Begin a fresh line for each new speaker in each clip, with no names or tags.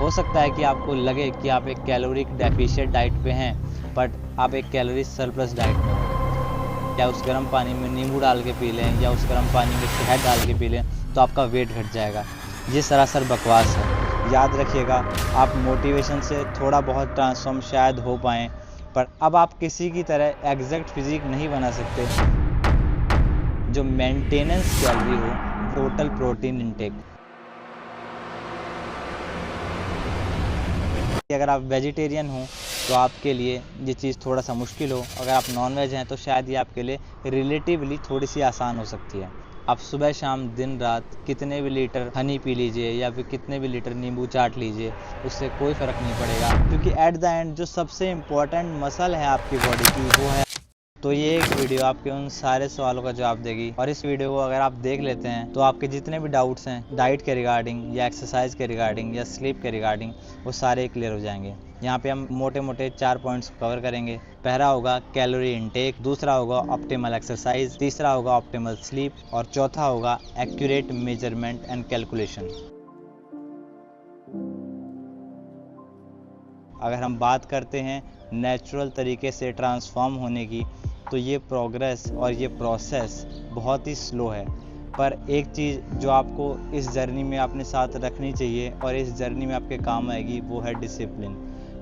हो सकता है कि आपको लगे कि आप एक कैलोरिक डेफिशिएंट डाइट पे हैं, बट आप एक कैलोरी सरप्लस डाइट में हो। या उस गर्म पानी में नींबू डाल के पी लें या उस गर्म पानी में शहद डाल के पी लें तो आपका वेट घट जाएगा। ये सरासर बकवास है। याद रखिएगा, आप मोटिवेशन से थोड़ा बहुत ट्रांसफॉर्म शायद हो पाएँ, पर अब आप किसी की तरह एग्जैक्ट फिजिक नहीं बना सकते। जो मेंटेनेंस कैलोरी हो, टोटल प्रोटीन इंटेक। अगर आप वेजिटेरियन हो तो आपके लिए ये चीज़ थोड़ा सा मुश्किल हो, अगर आप नॉन वेज हैं तो शायद ये आपके लिए रिलेटिवली थोड़ी सी आसान हो सकती है। आप सुबह शाम दिन रात कितने भी लीटर हनी पी लीजिए या फिर कितने भी लीटर नींबू चाट लीजिए, उससे कोई फ़र्क नहीं पड़ेगा, क्योंकि एट द एंड जो सबसे इम्पोर्टेंट मसल है आपकी बॉडी की वो है। तो ये एक वीडियो आपके उन सारे सवालों का जवाब देगी, और इस वीडियो को अगर आप देख लेते हैं तो आपके जितने भी डाउट्स हैं डाइट के रिगार्डिंग या एक्सरसाइज के रिगार्डिंग या स्लीप के रिगार्डिंग, वो सारे क्लियर हो जाएंगे। यहाँ पे हम मोटे मोटे 4 पॉइंट्स कवर करेंगे। पहला होगा कैलोरी इनटेक, दूसरा होगा ऑप्टिमल एक्सरसाइज, तीसरा होगा ऑप्टिमल स्लीप, और चौथा होगा एक्यूरेट मेजरमेंट एंड कैलकुलेशन। अगर हम बात करते हैं नेचुरल तरीके से ट्रांसफॉर्म होने की, तो ये प्रोग्रेस और ये प्रोसेस बहुत ही स्लो है। पर एक चीज़ जो आपको इस जर्नी में अपने साथ रखनी चाहिए और इस जर्नी में आपके काम आएगी, वो है डिसिप्लिन।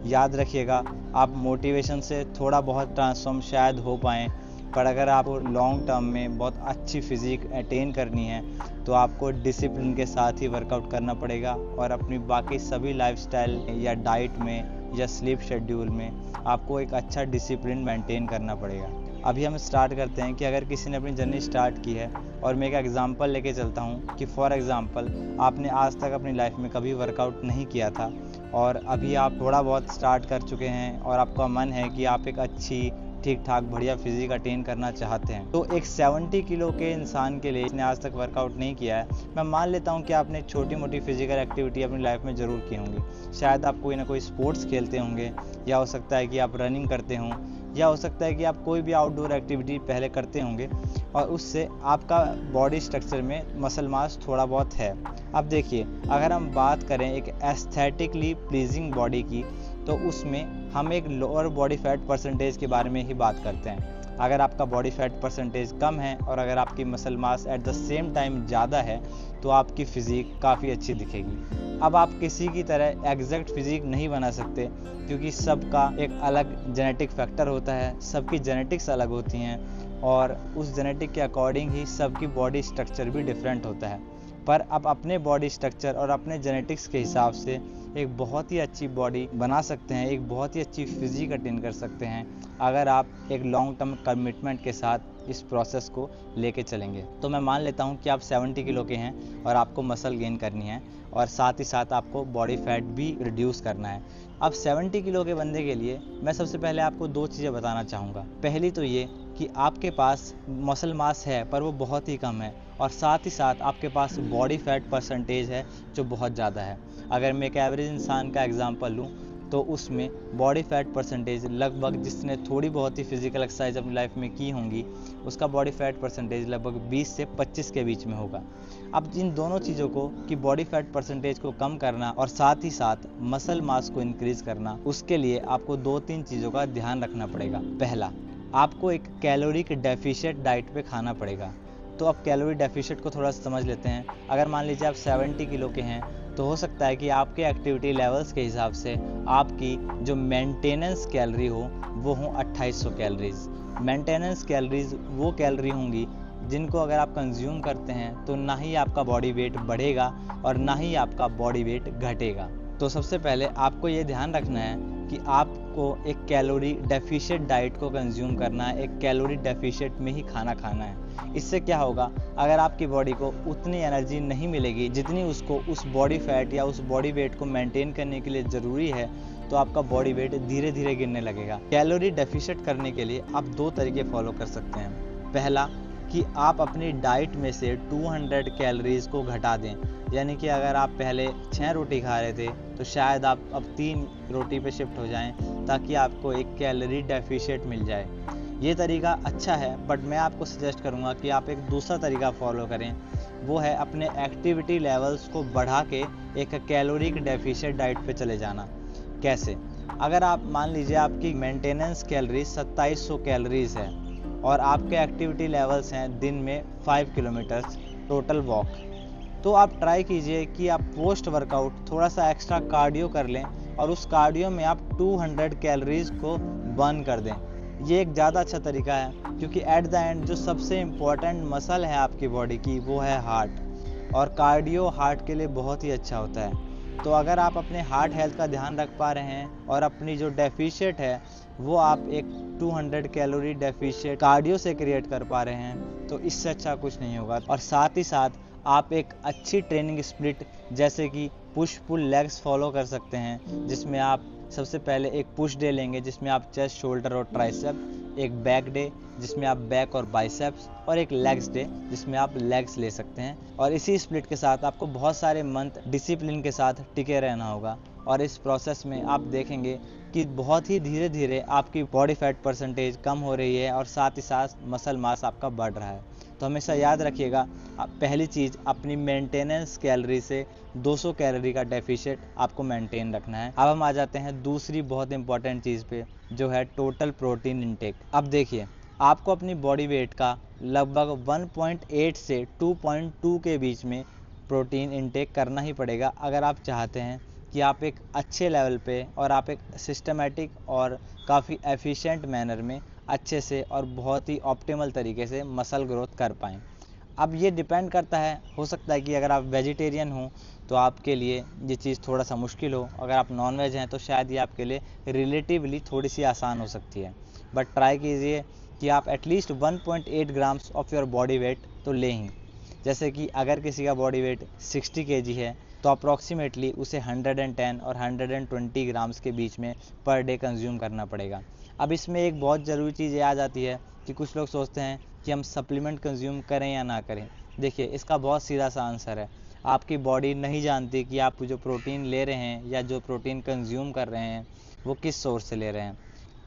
याद रखिएगा, आप मोटिवेशन से थोड़ा बहुत ट्रांसफॉर्म शायद हो पाएँ, पर अगर आपको लॉन्ग टर्म में बहुत अच्छी फिज़िक अटेन करनी है तो आपको डिसिप्लिन के साथ ही वर्कआउट करना पड़ेगा, और अपनी बाकी सभी लाइफस्टाइल या डाइट में या स्लीप शेड्यूल में आपको एक अच्छा डिसिप्लिन मेंटेन करना पड़ेगा। अभी हम स्टार्ट करते हैं कि अगर किसी ने अपनी जर्नी स्टार्ट की है, और मैं एक एग्जांपल लेके चलता हूँ कि फॉर एग्जांपल आपने आज तक अपनी लाइफ में कभी वर्कआउट नहीं किया था, और अभी आप थोड़ा बहुत स्टार्ट कर चुके हैं और आपका मन है कि आप एक अच्छी ठीक ठाक बढ़िया फिजिक अटेन करना चाहते हैं। तो एक 70 किलो के इंसान के लिए, जिसने आज तक वर्कआउट नहीं किया है, मैं मान लेता हूं कि आपने छोटी मोटी फिजिकल एक्टिविटी अपनी लाइफ में ज़रूर की होंगी। शायद आप कोई ना कोई स्पोर्ट्स खेलते होंगे, या हो सकता है कि आप रनिंग करते हों, या हो सकता है कि आप कोई भी आउटडोर एक्टिविटी पहले करते होंगे, और उससे आपका बॉडी स्ट्रक्चर में मसल मास थोड़ा बहुत है। अब देखिए, अगर हम बात करें एक एस्थेटिकली प्लीजिंग बॉडी की, तो उसमें हम एक लोअर बॉडी फैट परसेंटेज के बारे में ही बात करते हैं। अगर आपका बॉडी फैट परसेंटेज कम है और अगर आपकी muscle mass at the same time ज़्यादा है, तो आपकी फ़िज़ीक काफ़ी अच्छी दिखेगी। अब आप किसी की तरह एग्जैक्ट फिजिक नहीं बना सकते, क्योंकि सबका एक अलग जेनेटिक फैक्टर होता है, सबकी जेनेटिक्स अलग होती हैं, और उस जेनेटिक के अकॉर्डिंग ही सबकी बॉडी स्ट्रक्चर भी डिफरेंट होता है। पर आप अपने बॉडी स्ट्रक्चर और अपने जेनेटिक्स के हिसाब से एक बहुत ही अच्छी बॉडी बना सकते हैं, एक बहुत ही अच्छी फिजिक अटेन कर सकते हैं, अगर आप एक लॉन्ग टर्म कमिटमेंट के साथ इस प्रोसेस को लेके चलेंगे। तो मैं मान लेता हूं कि आप 70 किलो के हैं और आपको मसल गेन करनी है, और साथ ही साथ आपको बॉडी फैट भी रिड्यूस करना है। अब 70 किलो के बंदे के लिए मैं सबसे पहले आपको 2 चीज़ें बताना चाहूँगा। पहली तो ये कि आपके पास मसल मास है पर वो बहुत ही कम है, और साथ ही साथ आपके पास बॉडी फैट परसेंटेज है जो बहुत ज़्यादा है। अगर मैं एक एवरेज इंसान का एग्जांपल लूँ, तो उसमें बॉडी फैट परसेंटेज लगभग, जिसने थोड़ी बहुत ही फिजिकल एक्सरसाइज अपनी लाइफ में की होंगी, उसका बॉडी फैट परसेंटेज लगभग 20 से 25 के बीच में होगा। अब इन दोनों चीज़ों को, कि बॉडी फैट परसेंटेज को कम करना और साथ ही साथ मसल मास को इंक्रीज करना, उसके लिए आपको 2-3 चीज़ों का ध्यान रखना पड़ेगा। पहला, आपको एक कैलोरिक डेफिशिएंट डाइट पे खाना पड़ेगा। तो अब कैलोरी डेफिशिएंट को थोड़ा समझ लेते हैं। अगर मान लीजिए आप 70 किलो के हैं, तो हो सकता है कि आपके एक्टिविटी लेवल्स के हिसाब से आपकी जो मेंटेनेंस कैलोरी हो वो हो 2800 कैलोरीज। मेंटेनेंस कैलोरीज वो कैलोरी होंगी जिनको अगर आप कंज्यूम करते हैं तो ना ही आपका बॉडी वेट बढ़ेगा और ना ही आपका बॉडी वेट घटेगा। तो सबसे पहले आपको ये ध्यान रखना है कि आपको एक कैलोरी डेफिशिएंट डाइट को कंज्यूम करना है, एक कैलोरी डेफिशिएंट में ही खाना खाना है। इससे क्या होगा, अगर आपकी बॉडी को उतनी एनर्जी नहीं मिलेगी जितनी उसको उस बॉडी फैट या उस बॉडी वेट को मेंटेन करने के लिए ज़रूरी है, तो आपका बॉडी वेट धीरे धीरे गिरने लगेगा। कैलोरी डेफिशिएंट करने के लिए आप 2 तरीके फॉलो कर सकते हैं। पहला, कि आप अपनी डाइट में से 200 कैलोरीज को घटा दें, यानी कि अगर आप पहले 6 रोटी खा रहे थे तो शायद आप अब 3 रोटी पे शिफ्ट हो जाएं, ताकि आपको एक कैलोरी डेफिशिएंट मिल जाए। ये तरीका अच्छा है, बट मैं आपको सजेस्ट करूँगा कि आप एक दूसरा तरीका फॉलो करें। वो है अपने एक्टिविटी लेवल्स को बढ़ा के एक कैलोरिक डेफिशिएंट डाइट पे चले जाना। कैसे? अगर आप मान लीजिए आपकी मेंटेनेंस कैलोरी 2700 कैलोरीज है और आपके एक्टिविटी लेवल्स हैं दिन में 5 किलोमीटर्स टोटल वॉक, तो आप ट्राई कीजिए कि आप पोस्ट वर्कआउट थोड़ा सा एक्स्ट्रा कार्डियो कर लें और उस कार्डियो में आप 200 कैलोरीज को बर्न कर दें। ये एक ज़्यादा अच्छा तरीका है, क्योंकि एट द एंड जो सबसे इम्पॉर्टेंट मसल है आपकी बॉडी की वो है हार्ट, और कार्डियो हार्ट के लिए बहुत ही अच्छा होता है। तो अगर आप अपने हार्ट हेल्थ का ध्यान रख पा रहे हैं और अपनी जो डेफिशिएंट है वो आप एक 200 कैलोरी डेफिशिएंट कार्डियो से क्रिएट कर पा रहे हैं, तो इससे अच्छा कुछ नहीं होगा। और साथ ही साथ आप एक अच्छी ट्रेनिंग स्प्लिट जैसे कि पुश पुल लेग्स फॉलो कर सकते हैं, जिसमें आप सबसे पहले एक पुश डे लेंगे जिसमें आप चेस्ट, शोल्डर और ट्राइसेप, एक बैक डे जिसमें आप बैक और बाइसेप्स, और एक लेग्स डे जिसमें आप लेग्स ले सकते हैं। और इसी स्प्लिट के साथ आपको बहुत सारे मंथ डिसिप्लिन के साथ टिके रहना होगा, और इस प्रोसेस में आप देखेंगे कि बहुत ही धीरे धीरे आपकी बॉडी फैट परसेंटेज कम हो रही है और साथ ही साथ मसल मास आपका बढ़ रहा है। तो हमेशा याद रखिएगा, पहली चीज़ अपनी मेंटेनेंस कैलोरी से 200 कैलोरी का डेफिशिएंट आपको मेंटेन रखना है। अब हम आ जाते हैं दूसरी बहुत इंपॉर्टेंट चीज़ पे, जो है टोटल प्रोटीन इंटेक। अब देखिए, आपको अपनी बॉडी वेट का लगभग 1.8 से 2.2 के बीच में प्रोटीन इंटेक करना ही पड़ेगा, अगर आप चाहते हैं कि आप एक अच्छे लेवल पे और आप एक सिस्टमेटिक और काफ़ी एफिशिएंट मैनर में अच्छे से और बहुत ही ऑप्टिमल तरीके से मसल ग्रोथ कर पाएँ। अब ये डिपेंड करता है, हो सकता है कि अगर आप वेजिटेरियन हो तो आपके लिए ये चीज़ थोड़ा सा मुश्किल हो, अगर आप नॉन वेज हैं तो शायद ये आपके लिए रिलेटिवली थोड़ी सी आसान हो सकती है। बट ट्राई कीजिए कि आप at least 1.8 grams of your body weight तो लें ही। जैसे कि अगर किसी का बॉडी वेट 60 kg है तो अप्रॉक्सीमेटली उसे 110 और 120 ग्राम्स के बीच में पर डे कंज्यूम करना पड़ेगा। अब इसमें एक बहुत ज़रूरी चीज़ ये आ जाती है कि कुछ लोग सोचते हैं कि हम सप्लीमेंट कंज्यूम करें या ना करें। देखिए, इसका बहुत सीधा सा आंसर है, आपकी बॉडी नहीं जानती कि आप जो प्रोटीन ले रहे हैं या जो प्रोटीन कंज्यूम कर रहे हैं वो किस सोर्स से ले रहे हैं।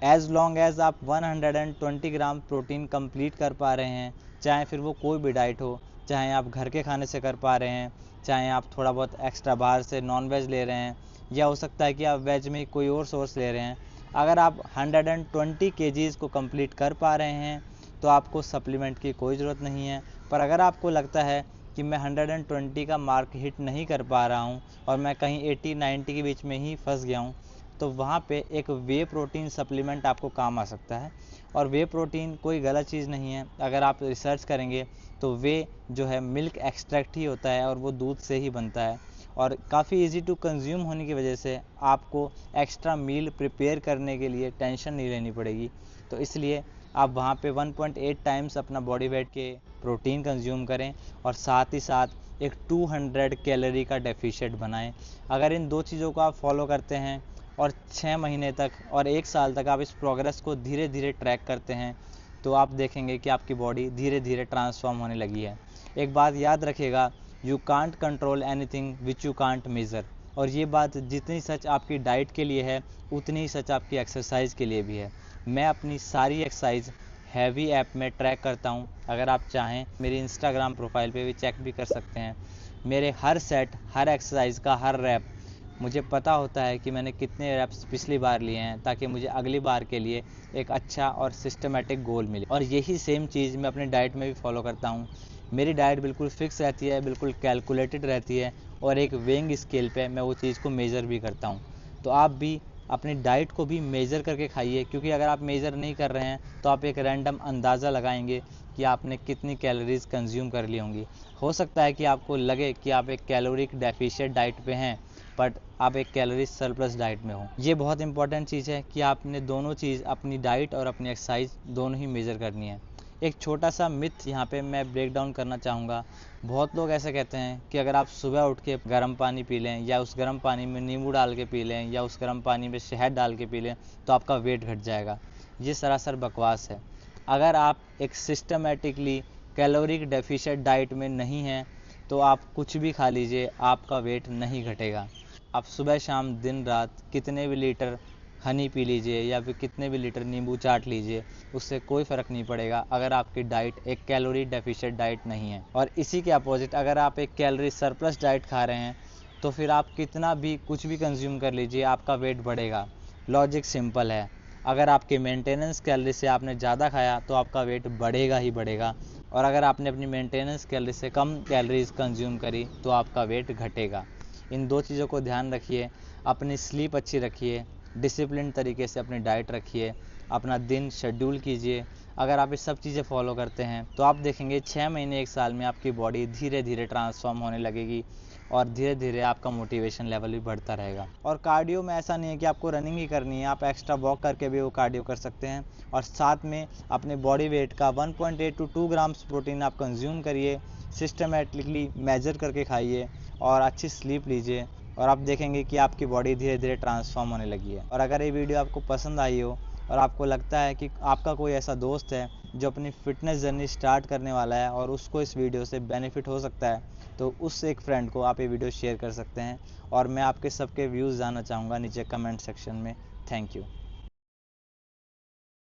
एज लॉन्ग एज आप 120 ग्राम प्रोटीन कंप्लीट कर पा रहे हैं, चाहे फिर वो कोई भी डाइट हो, चाहे आप घर के खाने से कर पा रहे हैं, चाहे आप थोड़ा बहुत एक्स्ट्रा बाहर से नॉन वेज ले रहे हैं, या हो सकता है कि आप वेज में कोई और सोर्स ले रहे हैं, अगर आप 120 kgs को कंप्लीट कर पा रहे हैं तो आपको सप्लीमेंट की कोई ज़रूरत नहीं है। पर अगर आपको लगता है कि मैं 120 का मार्क हिट नहीं कर पा रहा हूँ और मैं कहीं 80-90 के बीच में ही फंस गया हूँ, तो वहाँ पे एक वे प्रोटीन सप्लीमेंट आपको काम आ सकता है। और वे प्रोटीन कोई गलत चीज़ नहीं है, अगर आप रिसर्च करेंगे तो वे जो है मिल्क एक्सट्रैक्ट ही होता है और वो दूध से ही बनता है, और काफ़ी इजी टू कंज्यूम होने की वजह से आपको एक्स्ट्रा मील प्रिपेयर करने के लिए टेंशन नहीं लेनी पड़ेगी। तो इसलिए आप वहाँ पे 1.8 टाइम्स अपना बॉडी वेट के प्रोटीन कंज्यूम करें और साथ ही साथ एक 200 कैलोरी का डेफिशिएंट बनाएं। अगर इन दो चीज़ों को आप फॉलो करते हैं और 6 महीने तक और 1 साल तक आप इस प्रोग्रेस को धीरे धीरे ट्रैक करते हैं, तो आप देखेंगे कि आपकी बॉडी धीरे धीरे ट्रांसफॉर्म होने लगी है। एक बात याद रखिएगा, you can't control anything which you can't measure. और ये बात जितनी सच आपकी डाइट के लिए है उतनी ही सच आपकी एक्सरसाइज के लिए भी है। मैं अपनी सारी एक्सरसाइज हैवी ऐप में ट्रैक करता हूँ, अगर आप चाहें मेरी इंस्टाग्राम प्रोफाइल पे भी चेक भी कर सकते हैं। मेरे हर सेट, हर एक्सरसाइज का हर रैप मुझे पता होता है कि मैंने कितने रैप्स पिछली बार लिए हैं, ताकि मुझे अगली बार के लिए एक अच्छा और सिस्टमेटिक गोल मिले। और यही सेम चीज़ मैं अपनी डाइट में भी फॉलो करता हूँ। मेरी डाइट बिल्कुल फिक्स रहती है, बिल्कुल कैलकुलेटेड रहती है, और एक वेइंग स्केल पे मैं वो चीज़ को मेज़र भी करता हूँ। तो आप भी अपनी डाइट को भी मेज़र करके खाइए, क्योंकि अगर आप मेज़र नहीं कर रहे हैं तो आप एक रैंडम अंदाज़ा लगाएंगे कि आपने कितनी कैलोरीज कंज्यूम कर ली होंगी। हो सकता है कि आपको लगे कि आप एक कैलोरिक डेफिशिएंट डाइट पे हैं, बट आप एक कैलोरी सरप्लस डाइट में हो। ये बहुत इंपॉर्टेंट चीज़ है कि आपने दोनों चीज़, अपनी डाइट और अपनी एक्सरसाइज दोनों ही मेज़र करनी है। एक छोटा सा मिथ यहाँ पे मैं ब्रेक डाउन करना चाहूँगा। बहुत लोग ऐसे कहते हैं कि अगर आप सुबह उठ के गर्म पानी पी लें, या उस गर्म पानी में नींबू डाल के पी लें, या उस गर्म पानी में शहद डाल के पी लें, तो आपका वेट घट जाएगा। ये सरासर बकवास है। अगर आप एक सिस्टमेटिकली कैलोरिक डेफिशिएंट डाइट में नहीं हैं तो आप कुछ भी खा लीजिए, आपका वेट नहीं घटेगा। आप सुबह शाम दिन रात कितने भी लीटर हनी पी लीजिए या फिर कितने भी लीटर नींबू चाट लीजिए, उससे कोई फ़र्क नहीं पड़ेगा अगर आपकी डाइट एक कैलोरी डेफिशिएंट डाइट नहीं है। और इसी के अपोजिट अगर आप एक कैलोरी सरप्लस डाइट खा रहे हैं तो फिर आप कितना भी कुछ भी कंज्यूम कर लीजिए, आपका वेट बढ़ेगा। लॉजिक सिंपल है, अगर आपके मेंटेनेंस कैलोरी से आपने ज़्यादा खाया तो आपका वेट बढ़ेगा ही बढ़ेगा, और अगर आपने अपनी मेंटेनेंस कैलोरी से कम कैलोरीज कंज्यूम करी तो आपका वेट घटेगा। इन दो चीज़ों को ध्यान रखिए, अपनी स्लीप अच्छी रखिए, डिसिप्लिन तरीके से अपनी डाइट रखिए, अपना दिन शेड्यूल कीजिए। अगर आप ये सब चीज़ें फॉलो करते हैं तो आप देखेंगे 6 महीने 1 साल में आपकी बॉडी धीरे धीरे ट्रांसफॉर्म होने लगेगी और धीरे धीरे आपका मोटिवेशन लेवल भी बढ़ता रहेगा। और कार्डियो में ऐसा नहीं है कि आपको रनिंग ही करनी है, आप एक्स्ट्रा वॉक करके भी वो कार्डियो कर सकते हैं। और साथ में अपने बॉडी वेट का 1.8 to 2 ग्राम्स प्रोटीन आप कंज्यूम करिए, सिस्टमेटिकली मेजर करके खाइए और अच्छी स्लीप लीजिए, और आप देखेंगे कि आपकी बॉडी धीरे धीरे ट्रांसफॉर्म होने लगी है। और अगर ये वीडियो आपको पसंद आई हो और आपको लगता है कि आपका कोई ऐसा दोस्त है जो अपनी फ़िटनेस जर्नी स्टार्ट करने वाला है और उसको इस वीडियो से बेनिफिट हो सकता है, तो उस एक फ्रेंड को आप ये वीडियो शेयर कर सकते हैं। और मैं आपके सबके व्यूज़ जानना चाहूँगा नीचे कमेंट सेक्शन में। Thank you.